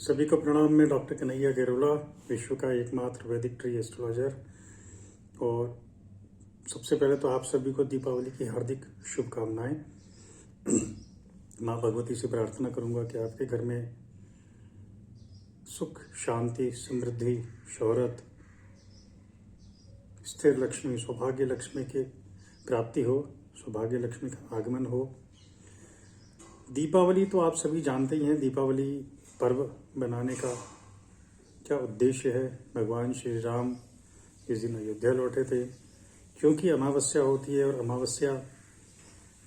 सभी को प्रणाम। मैं डॉक्टर कन्हैया गेरोला, विश्व का एकमात्र वैदिक ट्री एस्ट्रोलॉजर। और सबसे पहले तो आप सभी को दीपावली की हार्दिक शुभकामनाएं। माँ भगवती से प्रार्थना करूंगा कि आपके घर में सुख, शांति, समृद्धि, शोहरत, स्थिर लक्ष्मी, सौभाग्य लक्ष्मी की प्राप्ति हो, सौभाग्य लक्ष्मी का आगमन हो। दीपावली तो आप सभी जानते ही हैं। दीपावली पर्व बनाने का क्या उद्देश्य है? भगवान श्री राम इस दिन अयोध्या लौटे थे, क्योंकि अमावस्या होती है और अमावस्या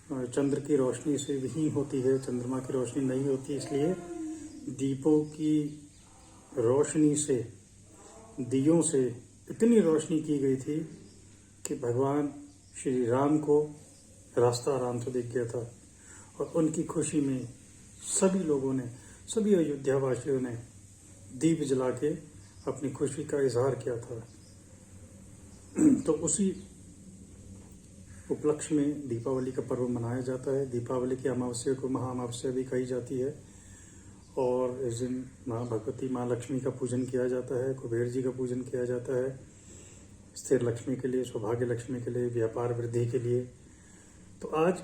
चंद्र की रोशनी से ही होती है, चंद्रमा की रोशनी नहीं होती। इसलिए दीपों की रोशनी से, दियों से इतनी रोशनी की गई थी कि भगवान श्री राम को रास्ता आराम से दिख गया था। और उनकी खुशी में सभी लोगों ने, सभी अयोध्यावासियों ने दीप जला के अपनी खुशी का इजहार किया था। तो उसी उपलक्ष्य में दीपावली का पर्व मनाया जाता है। दीपावली की अमावस्या को महा अमावस्या भी कही जाती है। और इस दिन माँ भगवती, माँ लक्ष्मी का पूजन किया जाता है, कुबेर जी का पूजन किया जाता है, स्थिर लक्ष्मी के लिए, सौभाग्य लक्ष्मी के लिए, व्यापार वृद्धि के लिए। तो आज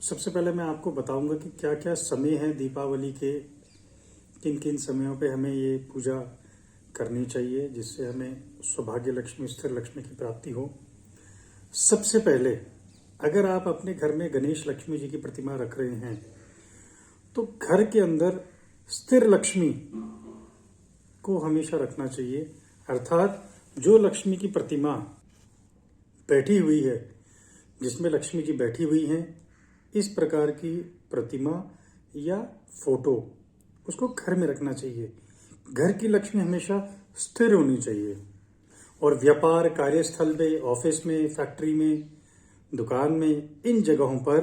सबसे पहले मैं आपको बताऊंगा कि क्या क्या समय है दीपावली के, किन किन समयों पे हमें ये पूजा करनी चाहिए जिससे हमें सौभाग्य लक्ष्मी, स्थिर लक्ष्मी की प्राप्ति हो। सबसे पहले अगर आप अपने घर में गणेश लक्ष्मी जी की प्रतिमा रख रहे हैं तो घर के अंदर स्थिर लक्ष्मी को हमेशा रखना चाहिए। अर्थात जो लक्ष्मी की प्रतिमा बैठी हुई है, जिसमें लक्ष्मी जी बैठी हुई हैं, इस प्रकार की प्रतिमा या फोटो उसको घर में रखना चाहिए। घर की लक्ष्मी हमेशा स्थिर होनी चाहिए। और व्यापार, कार्यस्थल पे, ऑफिस में, फैक्ट्री में, दुकान में, इन जगहों पर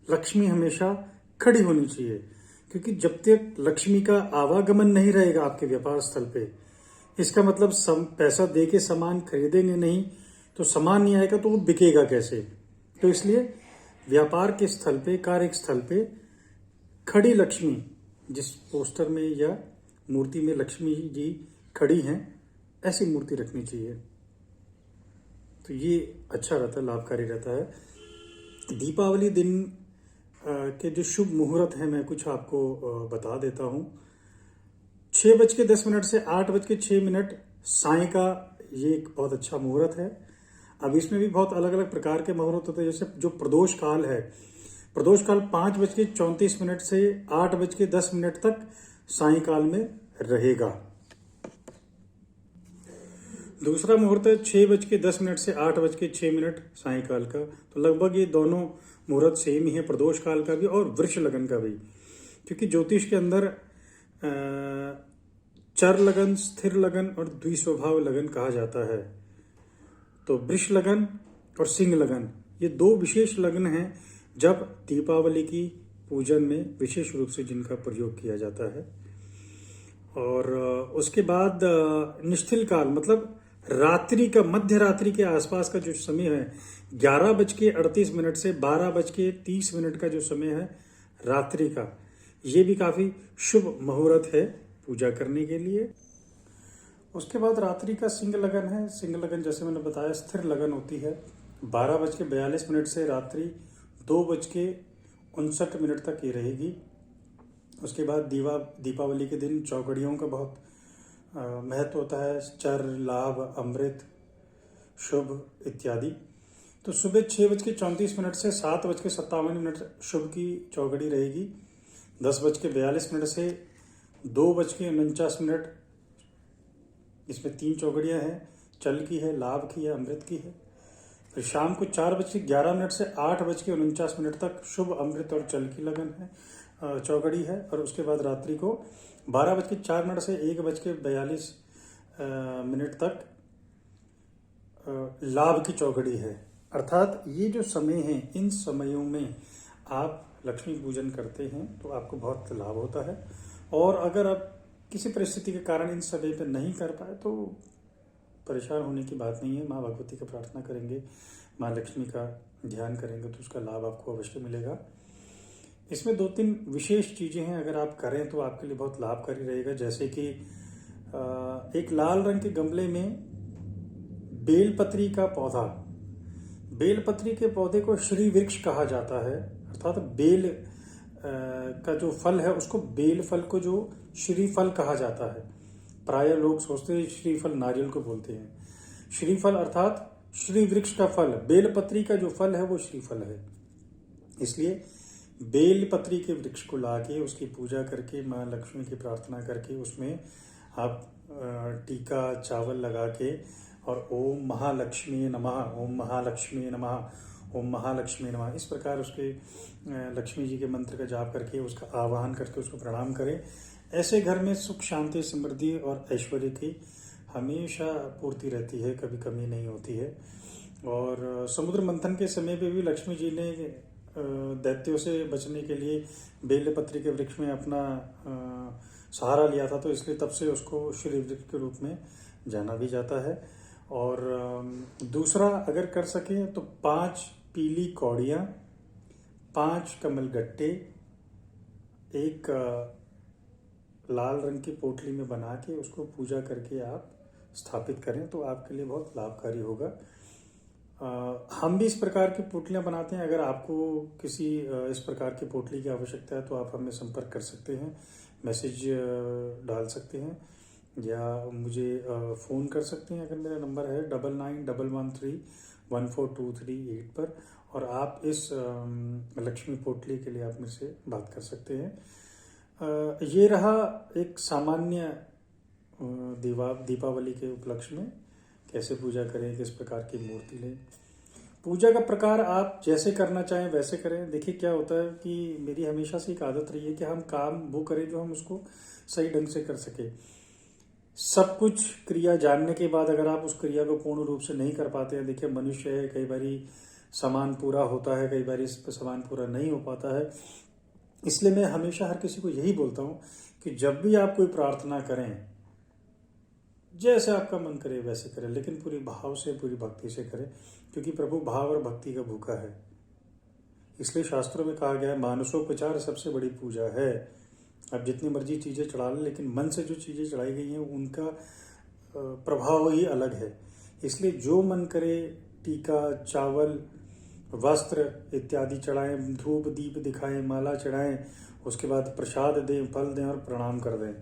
लक्ष्मी हमेशा खड़ी होनी चाहिए। क्योंकि जब तक लक्ष्मी का आवागमन नहीं रहेगा आपके व्यापार स्थल पे, इसका मतलब पैसा दे के सामान खरीदेंगे नहीं तो सामान नहीं आएगा तो वो बिकेगा कैसे। तो इसलिए व्यापार के स्थल पे, कार्य स्थल पे खड़ी लक्ष्मी, जिस पोस्टर में या मूर्ति में लक्ष्मी जी खड़ी हैं, ऐसी मूर्ति रखनी चाहिए। तो ये अच्छा रहता है, लाभकारी रहता है। दीपावली दिन के जो शुभ मुहूर्त हैं मैं कुछ आपको बता देता हूँ। 6:10 से 8:06 साय का ये एक बहुत अच्छा मुहूर्त है। अब इसमें भी बहुत अलग अलग प्रकार के मुहूर्त होते हैं। जैसे जो प्रदोष काल है, प्रदोष काल 5:34 से 8:10 तक साय काल में रहेगा। दूसरा मुहूर्त है 6:10 से 8:06 सायकाल का। तो लगभग ये दोनों मुहूर्त सेम ही है, प्रदोष काल का भी और वृष लगन का भी। क्योंकि ज्योतिष के अंदर चर लगन, स्थिर लगन और द्विस्वभाव लगन कहा जाता है। तो वृष लगन और सिंह लगन, ये दो विशेष लगन हैं जब दीपावली की पूजन में विशेष रूप से जिनका प्रयोग किया जाता है। और उसके बाद निश्चिल काल, मतलब रात्रि का, मध्य रात्रि के आसपास का जो समय है, 11:38 से 12:30 का जो समय है रात्रि का, ये भी काफी शुभ मुहूर्त है पूजा करने के लिए। उसके बाद रात्रि का सिंह लगन है। सिंह लगन जैसे मैंने बताया स्थिर लगन होती है। 12:42 से रात्रि 2:59 तक ये रहेगी। उसके बाद दीपावली के दिन चौकड़ियों का बहुत महत्व होता है। चर, लाभ, अमृत, शुभ इत्यादि। तो सुबह 6:34 से 7:57 शुभ की चौकड़ी रहेगी। 10:42 से 2:49, इसमें 3 चौकड़ियां हैं। चल की है, लाभ की है, अमृत की है। फिर शाम को 4:11 से 8:49 तक शुभ, अमृत और चल की लगन है, चौकड़ी है। और उसके बाद रात्रि को 12:04 से 1:42 तक लाभ की चौकड़ी है। अर्थात ये जो समय है, इन समयों में आप लक्ष्मी पूजन करते हैं तो आपको बहुत लाभ होता है। और अगर आप किसी परिस्थिति के कारण इन समय पर नहीं कर पाए तो परेशान होने की बात नहीं है। माँ भगवती का प्रार्थना करेंगे, माँ लक्ष्मी का ध्यान करेंगे तो उसका लाभ आपको अवश्य मिलेगा। इसमें 2-3 विशेष चीज़ें हैं, अगर आप करें तो आपके लिए बहुत लाभकारी रहेगा। जैसे कि एक लाल रंग के गमले में बेलपत्री का पौधा, बेलपत्री के पौधे को श्री वृक्ष कहा जाता है, अर्थात बेल का जो फल है उसको, बेल फल को जो श्रीफल कहा जाता है। प्राय लोग सोचते हैं श्रीफल नारियल को बोलते हैं, श्रीफल अर्थात श्री वृक्ष का फल, बेलपत्री का जो फल है वो श्रीफल है। इसलिए बेलपत्री के वृक्ष को लाके उसकी पूजा करके, माँ लक्ष्मी की प्रार्थना करके, उसमें आप टीका चावल लगा के और ओम महालक्ष्मी नमः, ओम महालक्ष्मी नमः, ओम महालक्ष्मी नमः, इस प्रकार उसके लक्ष्मी जी के मंत्र का जाप करके, उसका आवाहन करके उसको प्रणाम करें। ऐसे घर में सुख शांति समृद्धि और ऐश्वर्य की हमेशा पूर्ति रहती है, कभी कमी नहीं होती है। और समुद्र मंथन के समय पे भी लक्ष्मी जी ने दैत्यों से बचने के लिए बेलपत्री के वृक्ष में अपना सहारा लिया था, तो इसलिए तब से उसको श्री वृक्ष के रूप में जाना भी जाता है। और दूसरा, अगर कर सके तो 5 पीली कौड़ियाँ, 5 कमलगट्टे एक लाल रंग की पोटली में बना के उसको पूजा करके आप स्थापित करें तो आपके लिए बहुत लाभकारी होगा। हम भी इस प्रकार की पोटलियाँ बनाते हैं। अगर आपको किसी इस प्रकार की पोटली की आवश्यकता है तो आप हमें संपर्क कर सकते हैं, मैसेज डाल सकते हैं या मुझे फ़ोन कर सकते हैं। अगर मेरा नंबर है 9911314238 पर, और आप इस लक्ष्मी पोटली के लिए आप मेरे से बात कर सकते हैं। ये रहा एक सामान्य दीपावली के उपलक्ष्य में कैसे पूजा करें, किस प्रकार की मूर्ति लें। पूजा का प्रकार आप जैसे करना चाहें वैसे करें। देखिए क्या होता है कि मेरी हमेशा से एक आदत रही है कि हम काम वो करें जो हम उसको सही ढंग से कर सके। सब कुछ क्रिया जानने के बाद अगर आप उस क्रिया को पूर्ण रूप से नहीं कर पाते हैं, देखिए मनुष्य है, कई बारी सामान पूरा होता है, कई बारी सामान पूरा नहीं हो पाता है। इसलिए मैं हमेशा हर किसी को यही बोलता हूँ कि जब भी आप कोई प्रार्थना करें, जैसे आपका मन करे वैसे करें, लेकिन पूरी भाव से, पूरी भक्ति से करें, क्योंकि प्रभु भाव और भक्ति का भूखा है। इसलिए शास्त्रों में कहा गया है मानसोपचार सबसे बड़ी पूजा है। आप जितनी मर्जी चीज़ें चढ़ा लें, लेकिन मन से जो चीज़ें चढ़ाई गई हैं उनका प्रभाव ही अलग है। इसलिए जो मन करे टीका चावल वस्त्र इत्यादि चढ़ाएं, धूप दीप दिखाएं, माला चढ़ाएं, उसके बाद प्रसाद दें, फल दें और प्रणाम कर दें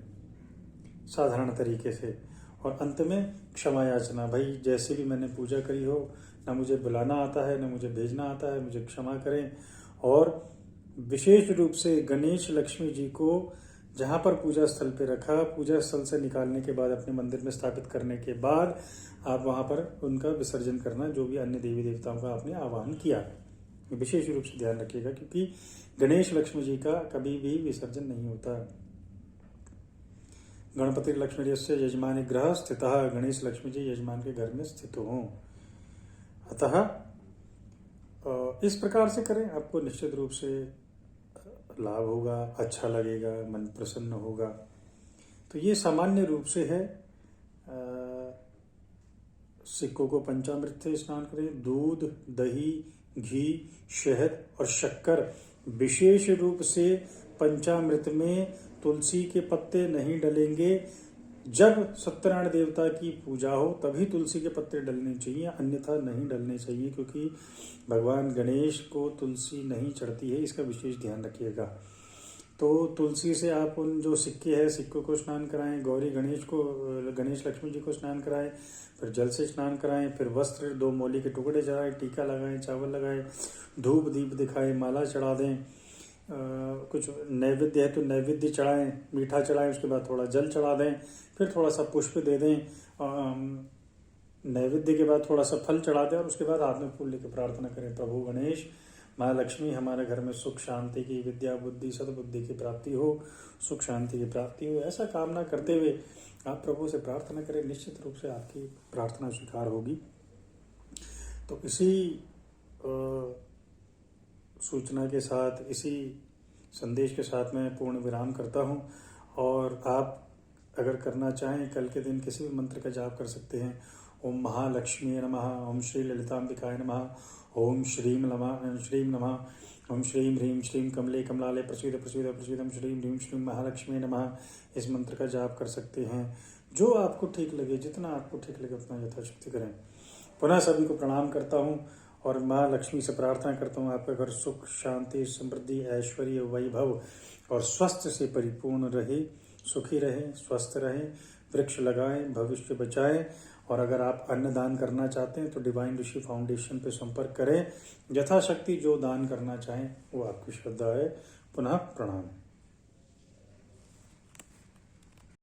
साधारण तरीके से। और अंत में क्षमा याचना, भाई जैसे भी मैंने पूजा करी हो, ना मुझे बुलाना आता है ना मुझे भेजना आता है, मुझे क्षमा करें। और विशेष रूप से गणेश लक्ष्मी जी को जहाँ पर पूजा स्थल पे रखा, पूजा स्थल से निकालने के बाद अपने मंदिर में स्थापित करने के बाद आप वहाँ पर उनका विसर्जन करना, जो भी अन्य देवी देवताओं का आपने आवाहन किया, विशेष रूप से ध्यान रखिएगा, क्योंकि गणेश लक्ष्मी जी का कभी भी विसर्जन नहीं होता। गणपति लक्ष्मी यस्य यजमान ग्रह स्थितः, गणेश लक्ष्मी जी यजमान के घर में स्थित हों। अतः इस प्रकार से करें, आपको निश्चित रूप से लाभ होगा, अच्छा लगेगा, मन प्रसन्न होगा। तो ये सामान्य रूप से है। सिक्कों को पंचामृत से स्नान करें, दूध दही घी शहद और शक्कर, विशेष रूप से पंचामृत में तुलसी के पत्ते नहीं डलेंगे। जब सत्यनारायण देवता की पूजा हो तभी तुलसी के पत्ते डलने चाहिए, अन्यथा नहीं डलने चाहिए, क्योंकि भगवान गणेश को तुलसी नहीं चढ़ती है, इसका विशेष ध्यान रखिएगा। तो तुलसी से आप उन जो सिक्के हैं, सिक्कों को स्नान कराएं, गौरी गणेश लक्ष्मी जी को स्नान कराएं, फिर जल से स्नान कराएं, फिर वस्त्र 2 मौली के टुकड़े चढ़ाएं, टीका लगाएं, चावल लगाएं, धूप दीप दिखाएं, माला चढ़ा दें, कुछ नैवेद्य है तो नैवेद्य चढ़ाएं, मीठा चढ़ाएं, उसके बाद थोड़ा जल चढ़ा दें, फिर थोड़ा सा पुष्प दे दें, नैवेद्य के बाद थोड़ा सा फल चढ़ा दें, और उसके बाद हाथ में फूल लेकर प्रार्थना करें, प्रभु गणेश माँ लक्ष्मी हमारे घर में सुख शांति की, विद्या बुद्धि सद्बुद्धि की प्राप्ति हो, सुख शांति की प्राप्ति हो। ऐसा कामना करते हुए आप प्रभु से प्रार्थना करें, निश्चित रूप से आपकी प्रार्थना स्वीकार होगी। तो इसी सूचना के साथ, इसी संदेश के साथ मैं पूर्ण विराम करता हूँ। और आप अगर करना चाहें, कल के दिन किसी भी मंत्र का जाप कर सकते हैं। ओम महालक्ष्मी नमः, ओम श्री ललितांबिकाय नमः, ओम श्रीं नमः ओम श्रीं ह्रीं श्रीं कमले कमलाले प्रसीद प्रसीद प्रसीदम श्रीं ह्रीं श्रीं महालक्ष्मी नमः। इस मंत्र का जाप कर सकते हैं। जो आपको ठीक लगे, जितना आपको ठीक लगे उतना यथाशक्ति करें। पुनः सभी को प्रणाम करता हूँ और माँ लक्ष्मी से प्रार्थना करता हूँ आपका घर सुख शांति समृद्धि ऐश्वर्य वैभव और स्वस्थ से परिपूर्ण रहे, सुखी रहे, स्वस्थ रहे। वृक्ष लगाएं, भविष्य बचाएं। और अगर आप अन्नदान करना चाहते हैं तो डिवाइन ऋषि फाउंडेशन पे संपर्क करें। यथाशक्ति जो दान करना चाहें वो आपकी श्रद्धा है। पुनः प्रणाम।